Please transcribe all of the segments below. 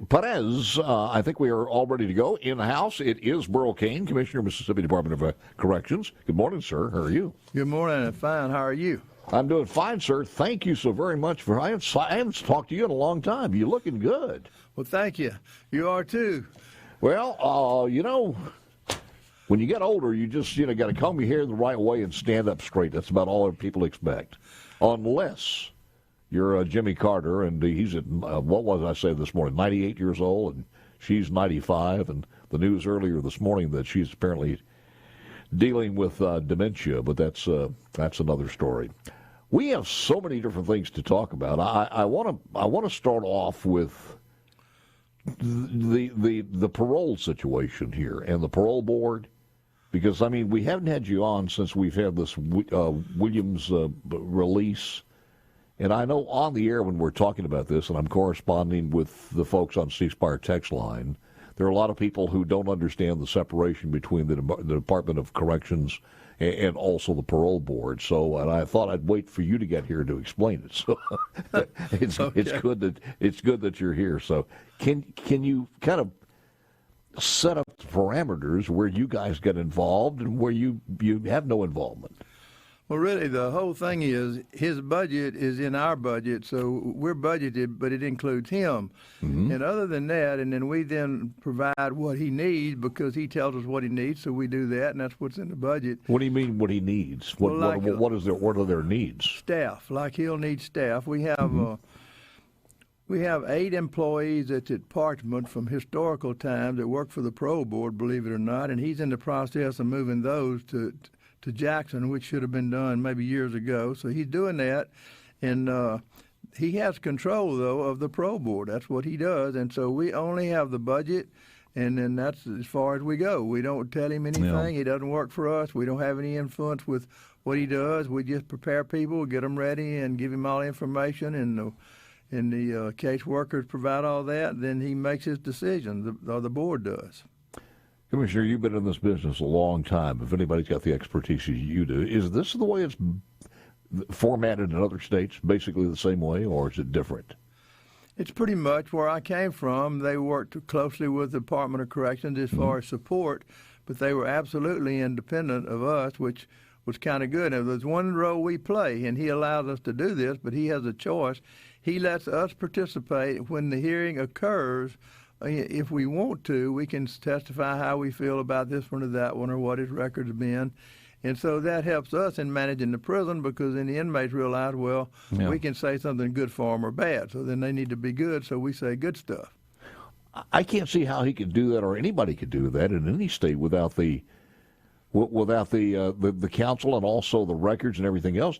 Perez, I think we are all ready to go. In the house, it is Burl Cain, Commissioner of Mississippi Department of Corrections. Good morning, sir. How are you? Good morning. Fine. How are you? I'm doing fine, sir. Thank you so very much for. I haven't talked to you in a long time. You're looking good. Well, thank you. You are too. Well, when you get older, you just got to comb your hair the right way and stand up straight. That's about all people expect, unless you're Jimmy Carter, and he's at, what was I say this morning, 98 years old, and she's 95, and the news earlier this morning that she's apparently dealing with dementia, but that's another story. We have so many different things to talk about. I want to start off with the parole situation here and the parole board, because we haven't had you on since we've had this Williams release. And I know on the air when we're talking about this, and I'm corresponding with the folks on C Spire text line, there are a lot of people who don't understand the separation between the Department of Corrections and also the parole board. So, and I thought I'd wait for you to get here to explain it. So, it's good that you're here. So, can you kind of set up the parameters where you guys get involved and where you have no involvement? Well, really, the whole thing is his budget is in our budget, so we're budgeted, but it includes him. Mm-hmm. And other than that, and then we then provide what he needs because he tells us what he needs, so we do that, and that's what's in the budget. What do you mean what he needs? What are their needs? Staff. Like he'll need staff. We have we have 8 employees that's at Parchment from historical times that work for the parole board, believe it or not, and he's in the process of moving those to Jackson, which should have been done maybe years ago. So he's doing that, and he has control, though, of the parole board. That's what he does, and so we only have the budget, and then that's as far as we go. We don't tell him anything. Yeah. He doesn't work for us. We don't have any influence with what he does. We just prepare people, get them ready, and give him all the information, and the case workers provide all that. Then he makes his decision, or the board does. Commissioner, you've been in this business a long time. If anybody's got the expertise you do, is this the way it's formatted in other states, basically the same way, or is it different? It's pretty much where I came from. They worked closely with the Department of Corrections as far as support, but they were absolutely independent of us, which was kind of good. Now, there's one role we play, and he allows us to do this, but he has a choice. He lets us participate when the hearing occurs. If we want to, we can testify how we feel about this one or that one or what his record's been. And so that helps us in managing the prison because then the inmates realize, we can say something good for them or bad. So then they need to be good, so we say good stuff. I can't see how he could do that or anybody could do that in any state without the council and also the records and everything else.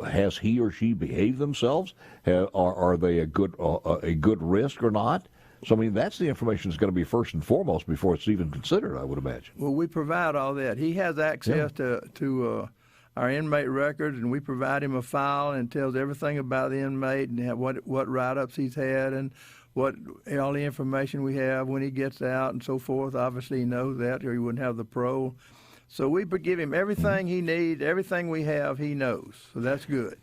Has he or she behaved themselves? Are they a good risk or not? So, that's the information that's going to be first and foremost before it's even considered, I would imagine. Well, we provide all that. He has access to our inmate records, and we provide him a file and tells everything about the inmate and what write-ups he's had and all the information we have when he gets out and so forth. Obviously, he knows that, or he wouldn't have the parole. So we give him everything he needs, everything we have, he knows. So that's good.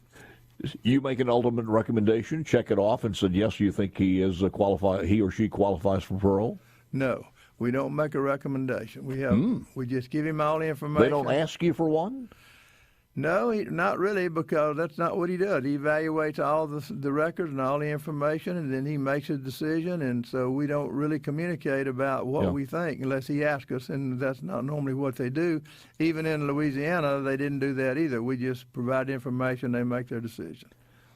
You make an ultimate recommendation, check it off, and said, yes, you think he or she qualifies for parole? No, we don't make a recommendation. We just give him all the information. They don't ask you for one? No, not really, because that's not what he does. He evaluates all the records and all the information, and then he makes his decision, and so we don't really communicate about what we think unless he asks us, and that's not normally what they do. Even in Louisiana, they didn't do that either. We just provide the information, they make their decision.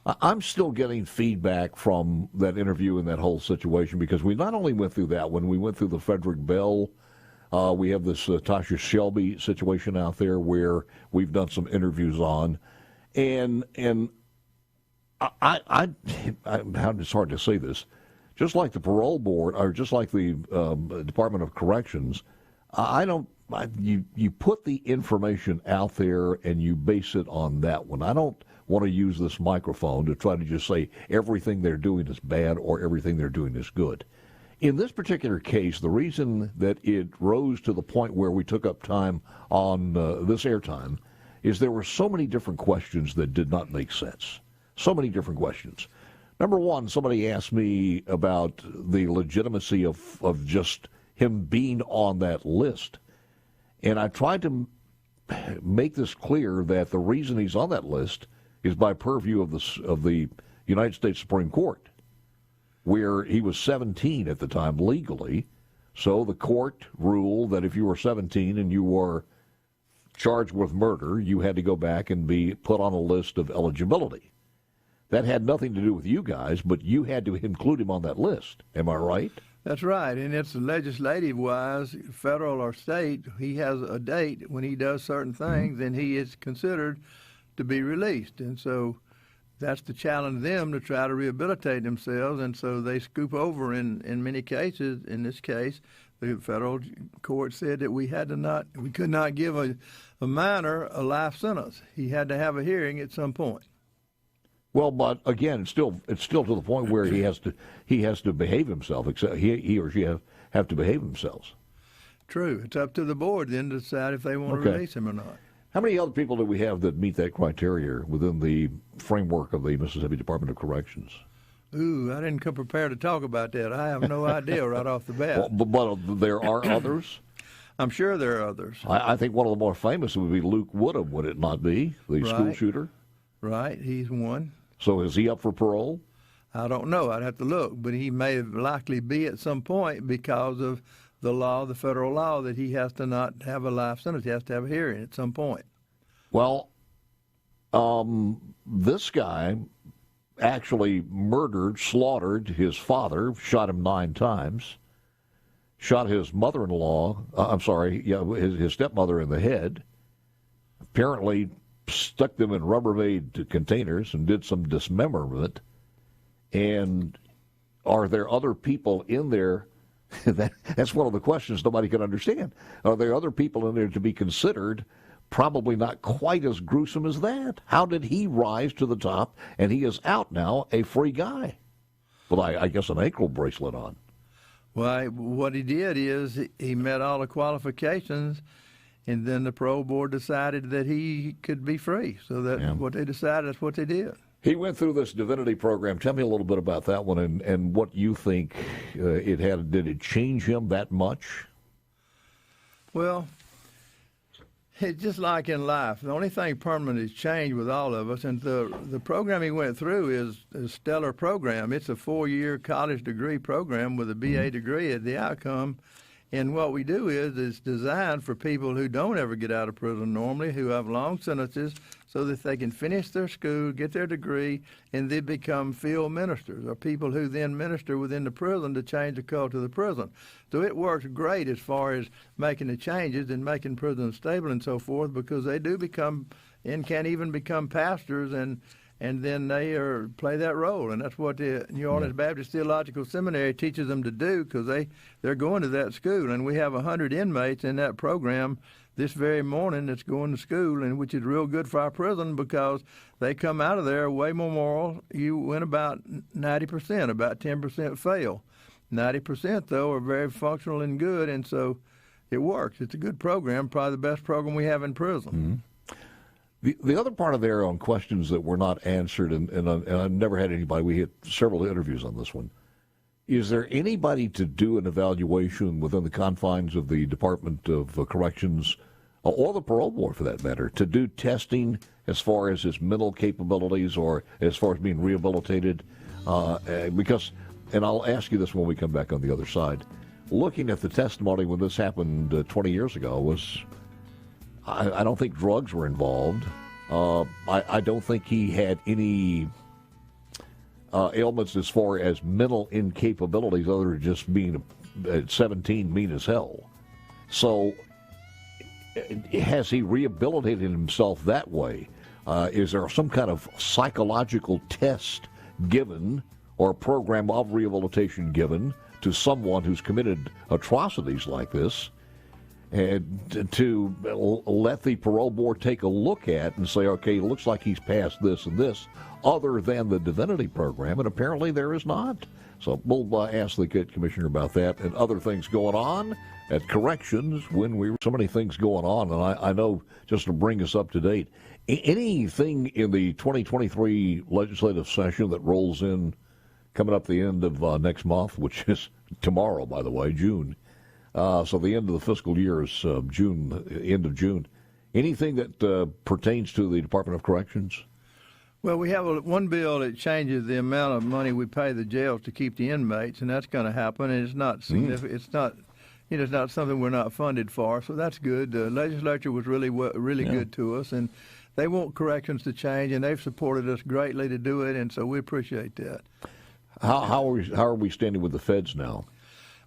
I'm still getting feedback from that interview and that whole situation because we not only went through that when we went through the Frederick Bell. We have this Tasha Shelby situation out there where we've done some interviews on, and it's hard to say this, just like the parole board or just like the Department of Corrections, you put the information out there and you base it on that one. I don't want to use this microphone to try to just say everything they're doing is bad or everything they're doing is good. In this particular case, the reason that it rose to the point where we took up time on this airtime is there were so many different questions that did not make sense. So many different questions. Number one, somebody asked me about the legitimacy of just him being on that list. And I tried to make this clear that the reason he's on that list is by purview of the United States Supreme Court, where he was 17 at the time legally. So the court ruled that if you were 17 and you were charged with murder, you had to go back and be put on a list of eligibility. That had nothing to do with you guys, but you had to include him on that list. Am I right? That's right, and it's legislative-wise, federal or state, he has a date when he does certain things, and he is considered to be released. And so that's the challenge them to try to rehabilitate themselves, and so they scoop over in many cases. In this case, the federal court said that we could not give a minor a life sentence. He had to have a hearing at some point. Well, but again, it's still to the point where he has to behave himself. Except he or she have to behave themselves. True. It's up to the board then to decide if they want to release him or not. How many other people do we have that meet that criteria within the framework of the Mississippi Department of Corrections? Ooh, I didn't come prepared to talk about that. I have no idea right off the bat. Well, but there are others? I'm sure there are others. I think one of the more famous would be Luke Woodham, would it not be? The school shooter? Right, he's one. So is he up for parole? I don't know. I'd have to look. But he may likely be at some point because of the law, the federal law, that he has to not have a life sentence. He has to have a hearing at some point. Well, this guy actually slaughtered his father, shot him 9 times, shot his mother-in-law, his stepmother in the head, apparently stuck them in Rubbermaid containers and did some dismemberment. And are there other people in there? That's one of the questions nobody can understand. Are there other people in there to be considered probably not quite as gruesome as that? How did he rise to the top and he is out now, a free guy? Well, I guess an ankle bracelet on. Well, what he did is he met all the qualifications, and then the parole board decided that he could be free. So that's what they decided. That's what they did. He went through this divinity program. Tell me a little bit about that one and what you think it had. Did it change him that much? Well, it's just like in life. The only thing permanent has changed with all of us, and the program he went through is a stellar program. It's a 4-year college degree program with a BA degree at the outcome. And what we do is it's designed for people who don't ever get out of prison normally, who have long sentences, so that they can finish their school, get their degree, and then become field ministers, or people who then minister within the prison to change the culture of the prison. So it works great as far as making the changes and making prisons stable and so forth, because they do become and can even become pastors, and then they play that role. And that's what the New Orleans Baptist Theological Seminary teaches them to do, because they're going to that school. And we have 100 inmates in that program this very morning that's going to school, and which is real good for our prison, because they come out of there way more moral. You win about 90%, about 10% fail. 90%, though, are very functional and good, and so it works. It's a good program, probably the best program we have in prison. Mm-hmm. The other part of there on questions that were not answered, and I've never had anybody, we had several interviews on this one, is there anybody to do an evaluation within the confines of the Department of Corrections, or the parole board for that matter, to do testing as far as his mental capabilities or as far as being rehabilitated? Because, and I'll ask you this when we come back on the other side, looking at the testimony when this happened 20 years ago was... I don't think drugs were involved. I don't think he had any ailments as far as mental incapabilities other than just being at 17 mean as hell. So has he rehabilitated himself that way? Is there some kind of psychological test given or a program of rehabilitation given to someone who's committed atrocities like this? And to let the parole board take a look at and say, okay, it looks like he's passed this and this, other than the divinity program, and apparently there is not. So we'll ask the commissioner about that and other things going on at corrections so many things going on. And I know, just to bring us up to date, anything in the 2023 legislative session that rolls in coming up the end of next month, which is tomorrow, by the way, June. So the end of the fiscal year is June, end of June. Anything that pertains to the Department of Corrections? Well, we have one bill that changes the amount of money we pay the jails to keep the inmates, and that's going to happen. And it's not significant. It's not, it's not something we're not funded for. So that's good. The legislature was really good to us, and they want corrections to change, and they've supported us greatly to do it, and so we appreciate that. How are we standing with the feds now?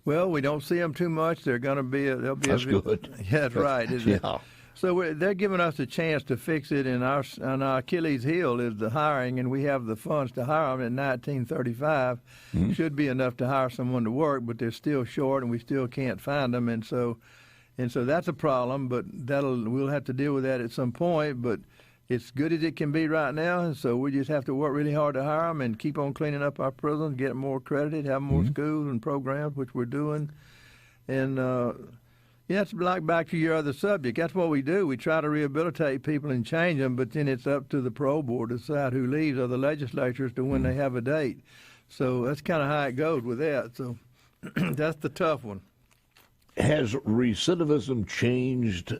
Well, we don't see them too much. They're going to be. That's good. Yeah, that's right. Yeah. So they're giving us a chance to fix it, and our Achilles heel is the hiring, and we have the funds to hire them at $19.35. Should be enough to hire someone to work, but they're still short, and we still can't find them, and so that's a problem. But we'll have to deal with that at some point. But it's good as it can be right now, and so we just have to work really hard to hire them and keep on cleaning up our prisons, get more accredited, have more schools and programs, which we're doing, and. Yeah, it's like back to your other subject. That's what we do. We try to rehabilitate people and change them, but then it's up to the parole board to decide who leaves or the legislatures to when they have a date. So that's kind of how it goes with that. So that's the tough one. Has recidivism changed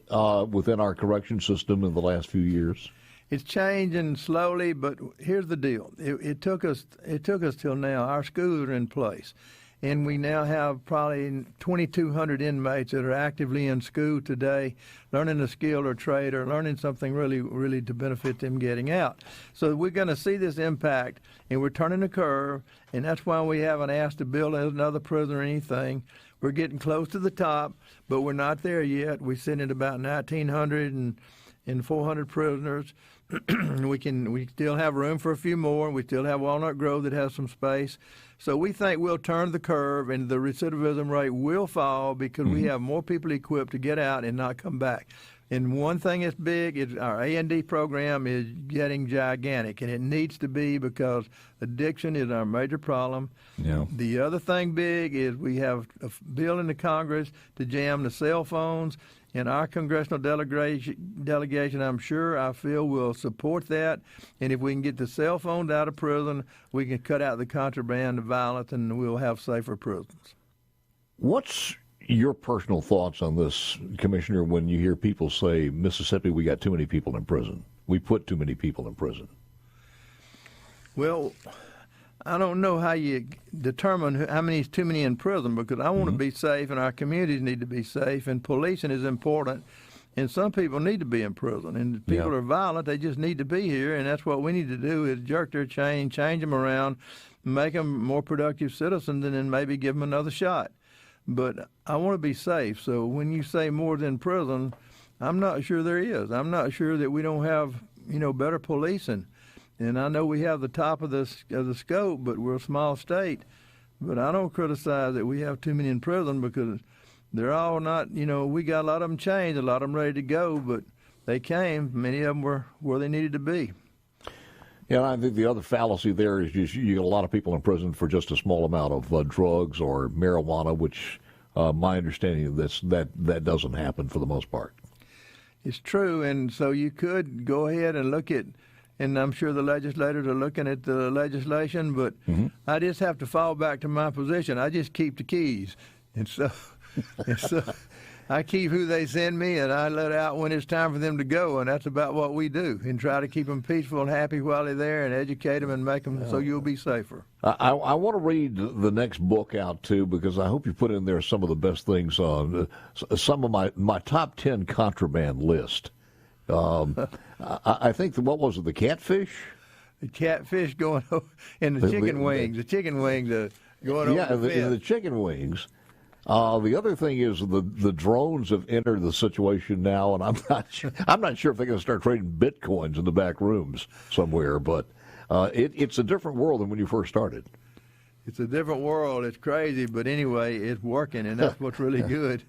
within our correction system in the last few years? It's changing slowly, but here's the deal. It took us till now. Our schools are in place. And we now have probably 2,200 inmates that are actively in school today, learning a skill or trade or learning something really to benefit them getting out. So we're going to see this impact, and we're turning the curve, and that's why we haven't asked to build another prison or anything. We're getting close to the top, but we're not there yet. We're sitting at about 1,900 and 400 prisoners. We still have room for a few more. We still have Walnut Grove that has some space. So we think we'll turn the curve and the recidivism rate will fall because we have more people equipped to get out and not come back. And one thing that's big is our A&D program is getting gigantic, and it needs to be because addiction is our major problem. Yeah. The other thing big is we have a bill in the Congress to jam the cell phones. And our congressional delegation, I feel, will support that. And if we can get the cell phones out of prison, we can cut out the contraband, the violence, and we'll have safer prisons. What's your personal thoughts on this, Commissioner, when you hear people say, Mississippi, we got too many people in prison? We put too many people in prison. Well, I don't know how you determine how many is too many in prison because I want to be safe and our communities need to be safe and policing is important and some people need to be in prison and if people are violent, they just need to be here and that's what we need to do is jerk their chain, change them around, make them more productive citizens and then maybe give them another shot. But I want to be safe, so when you say more than prison, I'm not sure there is. I'm not sure that we don't have, better policing. And I know we have the top of the scope, but we're a small state. But I don't criticize that we have too many in prison because they're all not, we got a lot of them chained, a lot of them ready to go, but they came. Many of them were where they needed to be. Yeah, I think the other fallacy there is just you get a lot of people in prison for just a small amount of drugs or marijuana, which my understanding of this, that doesn't happen for the most part. It's true, and so you could go ahead and look at and I'm sure the legislators are looking at the legislation, but I just have to fall back to my position. I just keep the keys. And so I keep who they send me, and I let out when it's time for them to go, and that's about what we do, and try to keep them peaceful and happy while they're there and educate them and make them so you'll be safer. I want to read the next book out, too, because I hope you put in there some of the best things on some of my top 10 contraband list. I think, what was it, the catfish? The catfish going over, and the chicken wings. The chicken wings going over the fence. The chicken wings. The other thing is the drones have entered the situation now, and I'm not sure if they're going to start trading bitcoins in the back rooms somewhere, but it's a different world than when you first started. It's a different world. It's crazy, but anyway, it's working, and that's what's really good.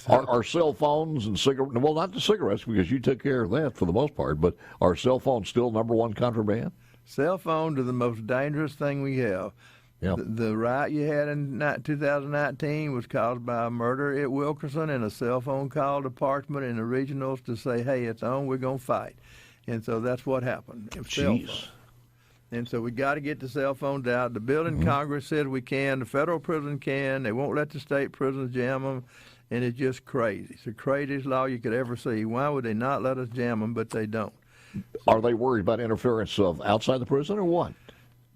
Are cell phones and cigarettes, well, not the cigarettes because you took care of that for the most part, but are cell phones still number one contraband? Cell phones are the most dangerous thing we have. Yep. The riot you had in 2019 was caused by a murder at Wilkerson and a cell phone call to Parchman and the regionals to say, hey, it's on, we're going to fight. And so that's what happened. Jeez. And so we got to get the cell phones out. The bill in Congress says we can. The federal prison can. They won't let the state prisons jam them. And it's just crazy. It's the craziest law you could ever see. Why would they not let us jam them, but they don't? Are they worried about interference of outside the prison or what?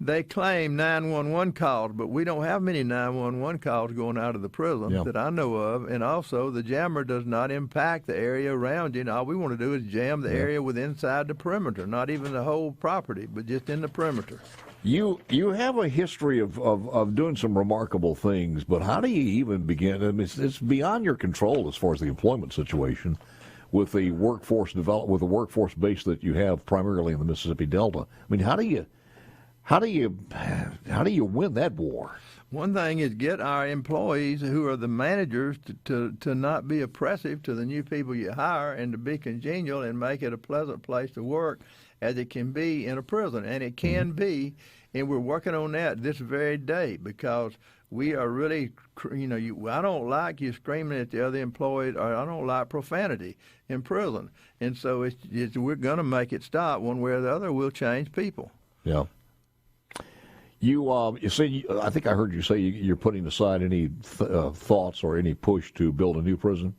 They claim 911 calls, but we don't have many 911 calls going out of the prison that I know of. And also, the jammer does not impact the area around you. And all we want to do is jam the area inside the perimeter, not even the whole property, but just in the perimeter. You have a history of doing some remarkable things, but how do you even begin? I mean, it's beyond your control as far as the employment situation with the workforce with the workforce base that you have primarily in the Mississippi Delta. I mean, how do you win that war? One thing is get our employees who are the managers to not be oppressive to the new people you hire and to be congenial and make it a pleasant place to work as it can be in a prison. And it can be, and we're working on that this very day because we are really, I don't like you screaming at the other employees, or I don't like profanity in prison. And so we're going to make it stop one way or the other. We'll change people. Yeah. You say, I think I heard you say you're putting aside any thoughts or any push to build a new prison?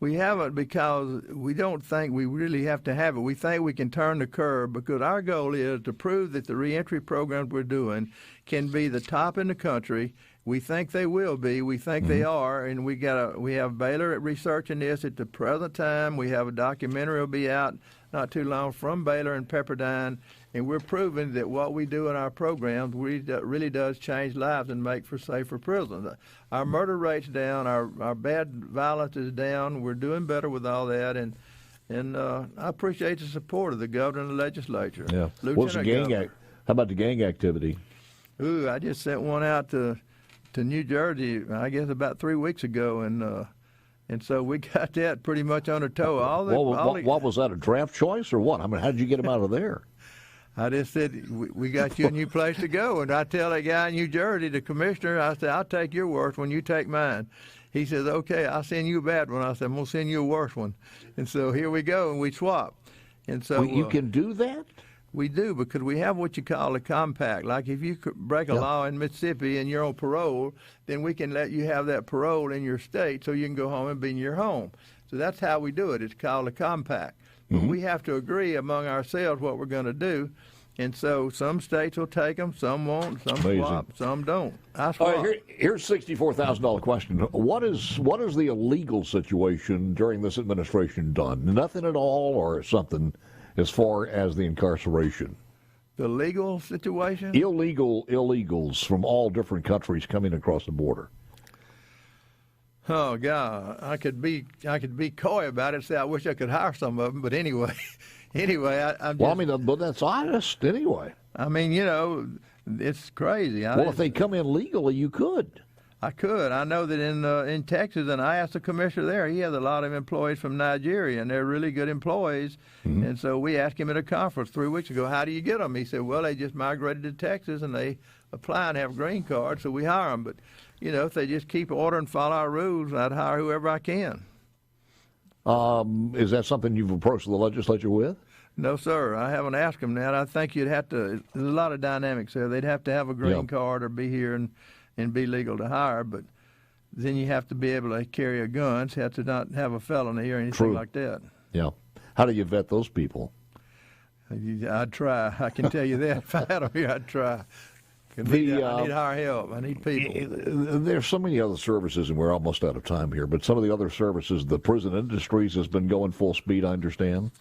We haven't because we don't think we really have to have it. We think we can turn the curve because our goal is to prove that the reentry programs we're doing can be the top in the country. We think they will be. We think they are, and we have Baylor researching this at the present time. We have a documentary will be out not too long from Baylor and Pepperdine, and we're proving that what we do in our programs really does change lives and make for safer prisons. Our murder rate's down, our bad violence is down. We're doing better with all that, and I appreciate the support of the governor and the legislature. Yeah. What's the gang How about the gang activity? Ooh, I just sent one out to New Jersey, I guess about 3 weeks ago, and so we got that pretty much on the toe. What was that, a draft choice or what? I mean, how did you get them out of there? I just said, we got you a new place to go. And I tell that guy in New Jersey, the commissioner, I said, I'll take your worst one, you take mine. He says, okay, I'll send you a bad one. I said, I'm going to send you a worse one. And so here we go, and we swap. And so you can do that? We do, because we have what you call a compact. Like if you break a law in Mississippi and you're on parole, then we can let you have that parole in your state so you can go home and be in your home. So that's how we do it. It's called a compact. But we have to agree among ourselves what we're going to do. And so some states will take them, some won't, some swap, some don't. I swap. All right, here's a $64,000 question. What is the illegal situation during this administration done? Nothing at all or something as far as the incarceration? The legal situation? Illegals from all different countries coming across the border. Oh God, I could be coy about it. Say I wish I could hire some of them, but anyway, but that's honest anyway. I mean, it's crazy. If they come in legally, you could. I could. I know that in Texas, and I asked the commissioner there, he has a lot of employees from Nigeria, and they're really good employees. And so we asked him at a conference 3 weeks ago, how do you get them? He said, well, they just migrated to Texas, and they apply and have green cards, so we hire them. But, if they just keep order and follow our rules, I'd hire whoever I can. Is that something you've approached the legislature with? No, sir. I haven't asked them that. I think you'd have to, there's a lot of dynamics there. They'd have to have a green card or be here and be legal to hire, but then you have to be able to carry a gun, so you have to not have a felony or anything like that. Yeah. How do you vet those people? I'd try. I can tell you that. If I had them here, I'd try. I need hire help. I need people. There's so many other services, and we're almost out of time here, but some of the other services, the prison industries has been going full speed, I understand.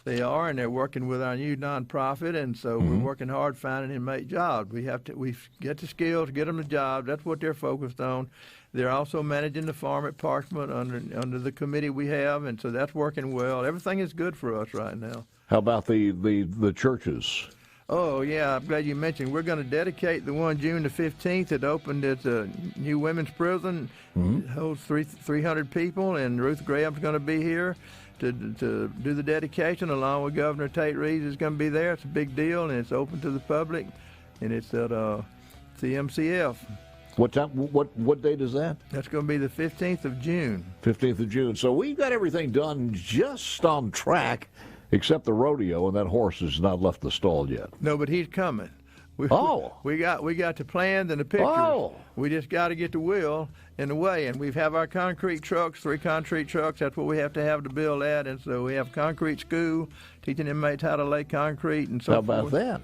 They are, and they're working with our new nonprofit, and so we're working hard finding inmate jobs. We get the skills, get them the job. That's what they're focused on. They're also managing the farm at Parchment under the committee we have, and so that's working well. Everything is good for us right now. How about the churches? Oh, yeah, I'm glad you mentioned. We're going to dedicate the one June the 15th. It opened at the new women's prison. It holds 300 people, and Ruth Graham's going to be here to do the dedication along with Governor Tate Reeves is going to be there. It's a big deal, and it's open to the public, and it's at CMCF. What time? What date is that? That's going to be the 15th of June. 15th of June. So we've got everything done just on track except the rodeo, and that horse has not left the stall yet. No, but he's coming. We got the plans and the pictures. Oh. We just got to get the wheel in the way, and we have our concrete trucks, 3 concrete trucks. That's what we have to have to build that, and so we have concrete school, teaching inmates how to lay concrete and so How forth. about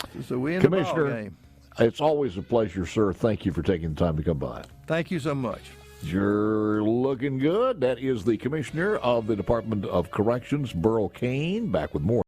that? So we in the ball Commissioner, game. it's always a pleasure, sir. Thank you for taking the time to come by. Thank you so much. You're looking good. That is the Commissioner of the Department of Corrections, Burl Cain. Back with more.